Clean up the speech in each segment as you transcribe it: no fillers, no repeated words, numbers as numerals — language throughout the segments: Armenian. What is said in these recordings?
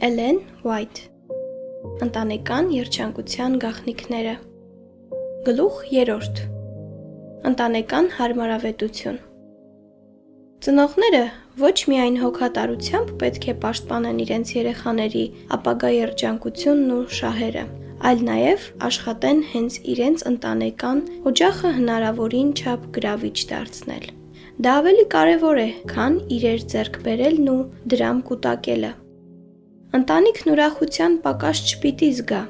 Էլեն Ուայթ Ընտանեկան երջանկության գաղտնիքները Գլուխ 3 Ընտանեկան հարմարավետություն Ծնողները ոչ միայն հոգատարությամբ պետք է պաշտպանեն իրենց երեխաների ապագա երջանկությունն ու շահերը, այլ նաև աշխատեն հենց իրենց ընտանեկան օջախը հնարավորին չափ գրավիչ դարձնել։ Դա ավելի կարևոր է, քան իրեր ձեռք բերելն ու դրամ կուտակելը։ Ընտանիքն ուրախության պակաս չպիտի զգա։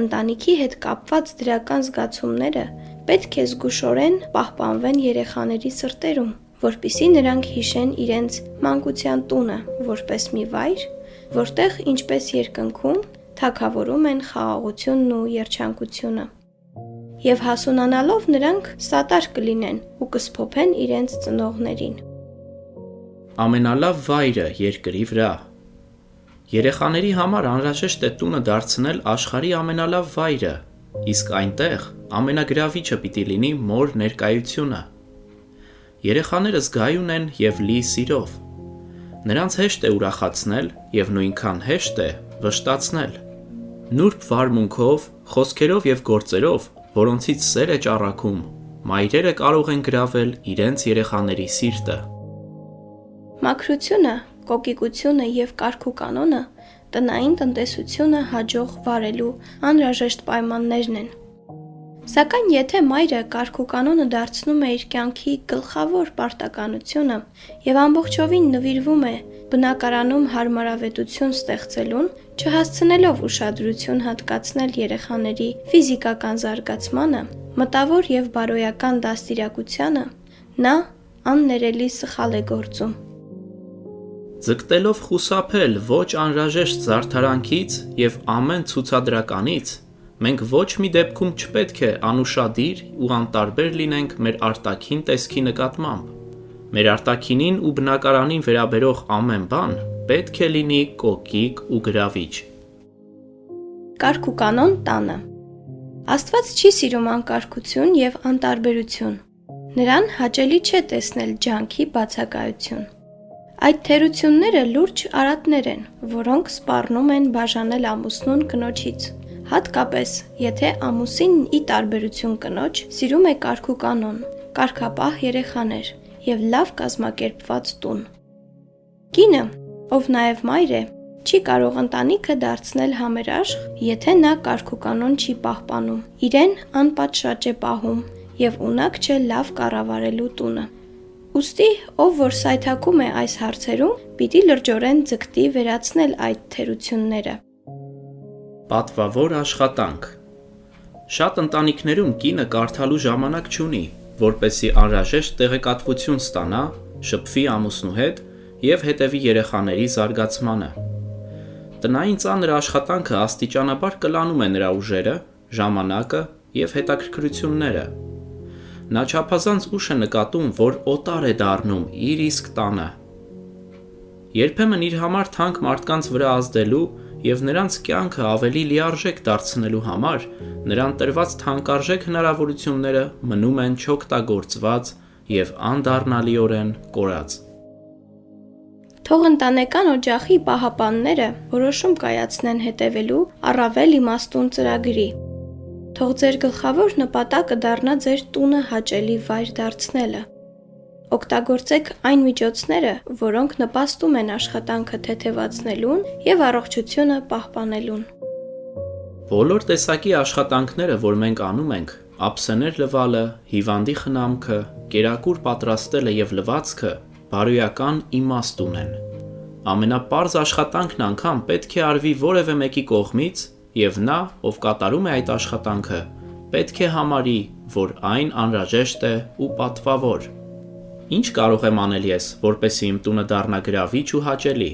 Ընտանիքի հետ կապված դրական զգացումները պետք է զգուշորեն պահպանվեն երեխաների սրտերում, որպեսզի նրանք հիշեն իրենց մանկության տունը որպես մի վայր, որտեղ ինչպես երկնքում թագավորում են խաղաղությունն ու երջանկությունը։ Եվ հասունանալով նրանք սատար կլինեն ու կսփոփեն իրենց ծնողներին։ Ամենալավ վայրը երկրի վրա։ Երեխաների համար անհրաժեշտ է տունը դարձնել աշխարհի ամենալավ վայրը, իսկ այնտեղ ամենագրավիչը պիտի լինի մոր ներկայությունը։ Երեխաները զգայուն են և լի սիրով։ Նրանց հեշտ է ուրախացնել և նույնքան հեշտ է վշտացնել։ Նուրբ վարմունքով, խոսքերով և գործերով, որոնցից սեր է ճառագում, մայրերը կարող են գրավել իրենց երեխաների սիրտը։ Մաքրությունը, կոկիկությունը և կարգուկանոնը տնային տնտեսությունը հաջող վարելու անհրաժեշտ պայմաններն են։ Սակայն եթե մայրը կարգուկանոնը դարձնում է իր կյանքի գլխավոր պարտականությունը և ամբողջովին նվիրվում է բնակարանում հարմարավետություն ստեղծելուն, չհասցնելով ուշադրություն հատկացնել երեխաների ֆիզիկական զարգացմանը, մտավոր և բարոյական դաստիարակությանը, նա աններելի սխալ է գործում։ Ձգտելով խուսափել ոչ անհրաժեշտ զարդարանքից և ամեն ցուցադրականից, մենք ոչ մի դեպքում չպետք է անուշադիր ու անտարբեր լինենք մեր արտաքին տեսքի նկատմամբ։ Մեր արտաքինին ու բնակարանին վերաբերող ամեն բան պետք է լինի կոկիկ ու գրավիչ։ Կարգուկանոն տանը Աստված չի սիրում անկարգություն և անտարբերություն։ Նրան հաճելի չէ տեսնել ջանքի բացակայություն։ Այդ թերությունները լուրջ արատներ են, որոնք սպառնում են բաժանել ամուսնուն կնոջից, հատկապես, եթե ամուսինն ի տարբերություն կնոջ սիրում է կարգուկանոն, կարգապահ երեխաներ և լավ կազմակերպված տուն։ Կինը, ով նաև մայր է, չի կարող ընտանիքը դարձնել համերաշխ, եթե նա կարգուկանոն չի պահպանում, իրեն անպատշաճ է պահում և ունակ չէ լավ կառավարելու տունը։ Ուստի, ով որ սայթաքում է այս հարցերում, պիտի լրջորեն ձգտի վերացնել այդ թերությունները։ Պատվավոր աշխատանք Շատ ընտանիքներում կինը կարդալու ժամանակ չունի, որպեսզի անհրաժեշտ տեղեկատվություն ստանա, շփվի ամուսնու հետ և հետևի երեխաների զարգացմանը։ Տնային ծանր աշխատանքը աստիճանաբար կլանում է նրա ուժերը, ժամանակը և հետաքրքրությունները։ Նա չափազանց ուշ է նկատում, որ օտար է դառնում իր իսկ տանը։ Երբեմն իր համար թանկ մարդկանց վրա ազդելու և նրանց կյանքը ավելի լիարժեք դարձնելու համար նրան տրված թանկարժեք հնարավորությունները մնում են չօգտագործված և անդառնալիորեն կորած։ Թող ընտանեկան օջախի պահապանները որոշում կայացնեն հետևելու առավել իմաստուն ծրագրի։ Թող ձեր գլխավոր նպատակը դառնա ձեր տունը հաճելի վայր դարձնելը։ Օգտագործեք այն միջոցները, որոնք նպաստում են աշխատանքը թեթևացնելուն և առողջությունը պահպանելուն։ Բոլոր տեսակի աշխատանքները, որ մենք անում ենք, ափսեներ լվալը, հիվանդի խնամքը, կերակուր պատրաստելը և լվացքը, բարոյական իմաստ ունեն։ Ամենապարզ աշխատանքն անգամ պետք է արվի որևէ մեկի կողմից, և նա, ով կատարում է այդ աշխատանքը, պետք է համարի, որ այն անհրաժեշտ է ու պատվավոր։ Ինչ կարող եմ անել ես, որպեսզի իմ տունը դառնա գրավիչ ու հաճելի։